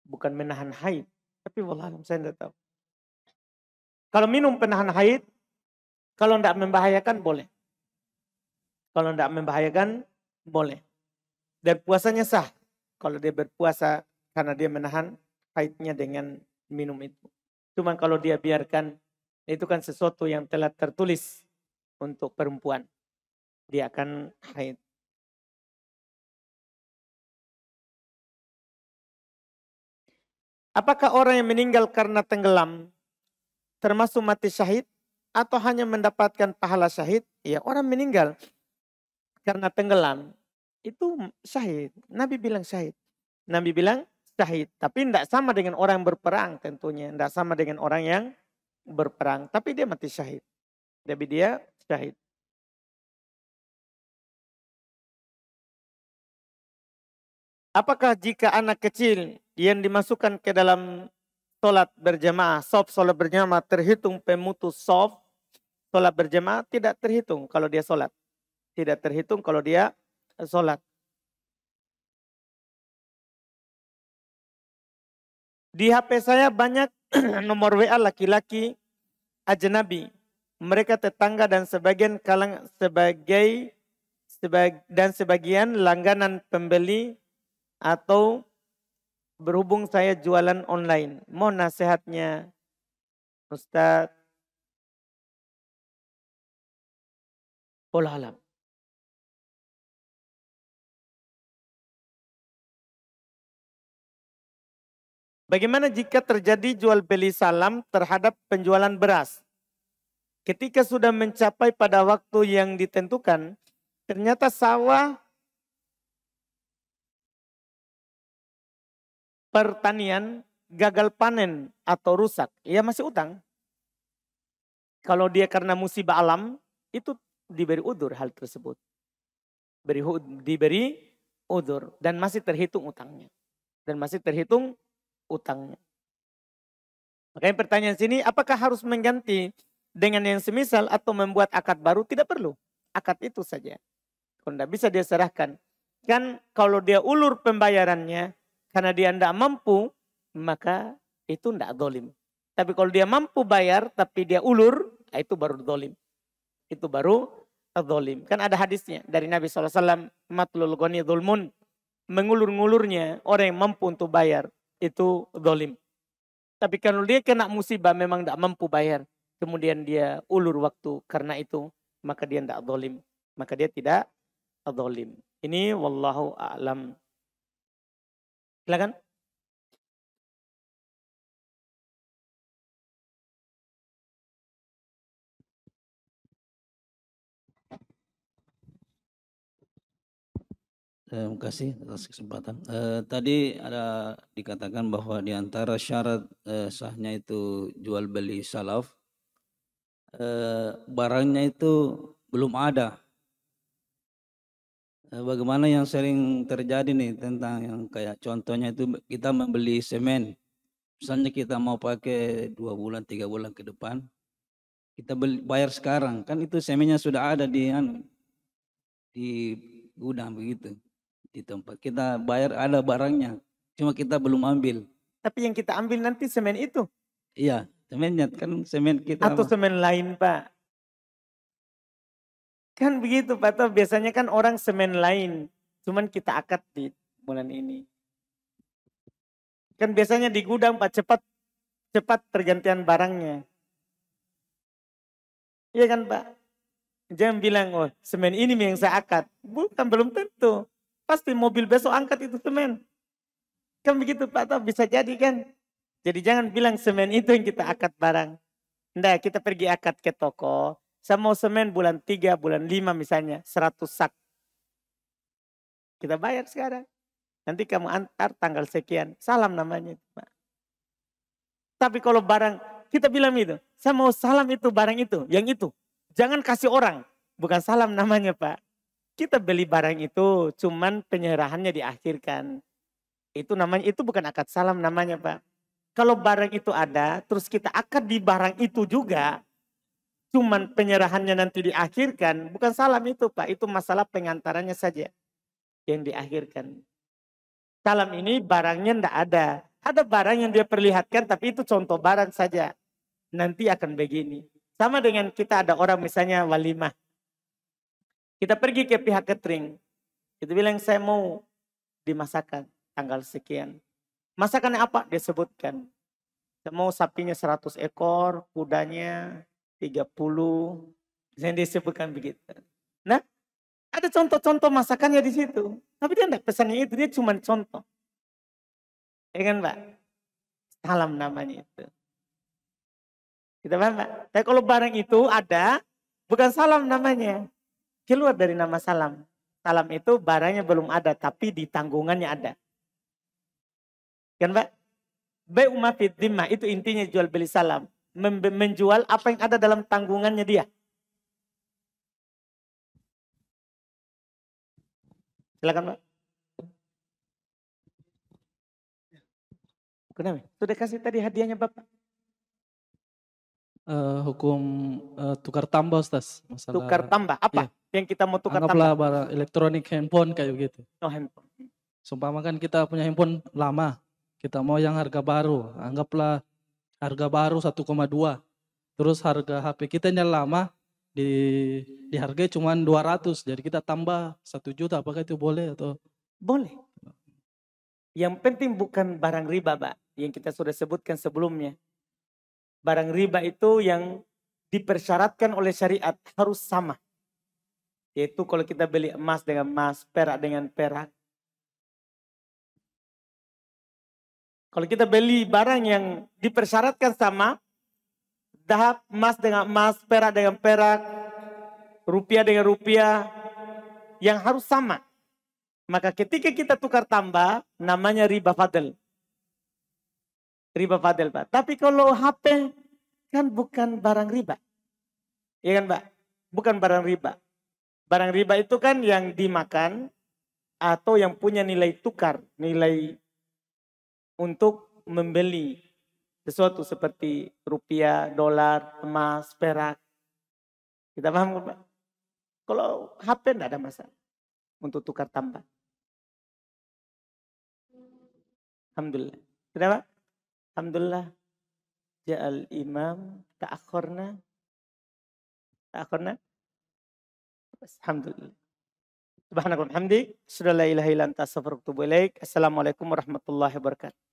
[SPEAKER 1] Bukan menahan haid. Tapi walaupun saya tidak tahu. Kalau minum penahan haid, kalau tidak membahayakan boleh. Kalau tidak membahayakan boleh. Dan puasanya sah. Kalau dia berpuasa karena dia menahan haidnya dengan minum itu. Cuma kalau dia biarkan, itu kan sesuatu yang telah tertulis untuk perempuan. Dia akan haid. Apakah orang yang meninggal karena tenggelam termasuk mati syahid atau hanya mendapatkan pahala syahid? Ya, orang meninggal karena tenggelam itu syahid. Nabi bilang syahid. Nabi bilang syahid. Tapi tidak sama dengan orang yang berperang tentunya. Tidak sama dengan orang yang berperang. Tapi dia mati syahid. Tapi dia syahid. Apakah jika anak kecil yang dimasukkan ke dalam sholat berjamaah, sholat berjamaah terhitung pemutus sholat berjamaah? Tidak terhitung kalau dia sholat. Tidak terhitung kalau dia sholat. Di HP saya banyak nomor WA laki-laki ajnabi. Mereka tetangga dan sebagian sebagian langganan pembeli atau berhubung saya jualan online. Mohon nasihatnya Ustaz. Wallahu alam. Bagaimana jika terjadi jual beli salam terhadap penjualan beras? Ketika sudah mencapai pada waktu yang ditentukan, ternyata sawah pertanian gagal panen atau rusak, ya masih utang. Kalau dia karena musibah alam, itu diberi udur hal tersebut. Diberi udur dan masih terhitung utangnya. Makanya pertanyaan sini, apakah harus mengganti dengan yang semisal atau membuat akad baru? Tidak perlu. Akad itu saja. Kalau tidak bisa dia serahkan. Kan kalau dia ulur pembayarannya, karena dia tidak mampu, maka itu tidak dolim. Tapi kalau dia mampu bayar, tapi dia ulur, itu baru dolim. Itu baru dolim. Kan ada hadisnya dari Nabi SAW, matlul ghani dhulmun. Mengulur-ngulurnya orang yang mampu untuk bayar, itu dolim. Tapi kalau dia kena musibah memang tidak mampu bayar. Kemudian dia ulur waktu karena itu. Maka dia tidak zalim. Maka dia tidak zalim. Ini wallahu a'lam. Silakan.
[SPEAKER 3] Terima kasih atas kesempatan. Tadi ada dikatakan bahwa di antara syarat sahnya itu jual beli salaf, barangnya itu belum ada. Bagaimana yang sering terjadi nih tentang yang kayak contohnya itu kita membeli semen. Misalnya kita mau pakai 2 bulan, 3 bulan ke depan, kita bayar sekarang. Kan itu semennya sudah ada di gudang begitu. Di tempat kita bayar ada barangnya, cuma kita belum ambil.
[SPEAKER 1] Tapi yang kita ambil nanti semen itu.
[SPEAKER 3] Iya, semennya kan semen kita.
[SPEAKER 1] Atau semen lain Pak. Kan begitu Pak, toh biasanya kan orang semen lain. Cuman kita akad di bulan ini. Kan biasanya di gudang Pak cepat pergantian barangnya. Iya kan Pak? Jangan bilang, oh semen ini yang saya akad. Bukan, belum tentu. Pasti mobil besok angkat itu semen. Kan begitu Pak, toh bisa jadi kan. Jadi jangan bilang semen itu yang kita akad barang. Nggak, kita pergi akad ke toko. Saya mau semen bulan 3, bulan 5 misalnya. 100 sak. Kita bayar sekarang. Nanti kamu antar tanggal sekian. Salam namanya Pak. Tapi kalau barang, kita bilang itu. Saya mau salam itu, barang itu, yang itu. Jangan kasih orang. Bukan salam namanya Pak. Kita beli barang itu, cuman penyerahannya diakhirkan. Itu namanya, itu bukan akad salam namanya Pak. Kalau barang itu ada, terus kita akad di barang itu juga, cuman penyerahannya nanti diakhirkan, bukan salam itu Pak. Itu masalah pengantarannya saja yang diakhirkan. Salam ini barangnya tidak ada. Ada barang yang dia perlihatkan, tapi itu contoh barang saja. Nanti akan begini. Sama dengan kita ada orang misalnya walimah. Kita pergi ke pihak catering. Kita bilang saya mau dimasakan tanggal sekian. Masakannya apa? Dia sebutkan. Saya mau sapinya 100 ekor, kudanya 30. Misalnya dia sebutkan begitu. Nah, ada contoh-contoh masakannya di situ. Tapi dia tidak pesannya itu, dia cuma contoh. Ya kan Pak? Salam namanya itu. Kita paham Pak? Tapi kalau barang itu ada, bukan salam namanya. Keluar dari nama salam. Salam itu barangnya belum ada, tapi di tanggungannya ada. Kan Pak? Bai'u ma fid dhimmah, itu intinya jual beli salam. Menjual apa yang ada dalam tanggungannya dia. Silakan Pak. Kenapa? Sudah kasih tadi hadiahnya Bapak.
[SPEAKER 4] Hukum tukar tambah Ustaz. Masalah,
[SPEAKER 1] tukar tambah, apa?
[SPEAKER 4] Iya.
[SPEAKER 1] Yang kita mau tukar
[SPEAKER 4] anggaplah
[SPEAKER 1] tambah?
[SPEAKER 4] barang elektronik, handphone kayak gitu.
[SPEAKER 1] Oh handphone.
[SPEAKER 4] Seumpama kan kita punya handphone lama. Kita mau yang harga baru. Anggaplah harga baru 1,2. Terus harga HP kita yang lama dihargai cuma 200. Jadi kita tambah 1 juta. Apakah itu boleh atau?
[SPEAKER 1] Boleh. Yang penting bukan barang riba, Pak. Yang kita sudah sebutkan sebelumnya. Barang riba itu yang dipersyaratkan oleh syariat harus sama. Yaitu kalau kita beli emas dengan emas, perak dengan perak. Kalau kita beli barang yang dipersyaratkan sama, dahab emas dengan emas, perak dengan perak, rupiah dengan rupiah, yang harus sama. Maka ketika kita tukar tambah, namanya riba fadl. Riba fadl, Pak. Tapi kalau HP kan bukan barang riba. Iya kan, Pak? Bukan barang riba. Barang riba itu kan yang dimakan atau yang punya nilai tukar, nilai untuk membeli sesuatu seperti rupiah, dolar, emas, perak. Kita paham, Pak? Kalau HP tidak ada masalah untuk tukar tambah. Alhamdulillah. Kenapa? Alhamdulillah. Ja'al imam ta'akhorna. Ta'akhorna. Alhamdulillah. Subhanakallah hamdik. Asyhadu an la ilaha illa anta astaghfiruka wa atubu ilaik. Assalamualaikum warahmatullahi wabarakatuh.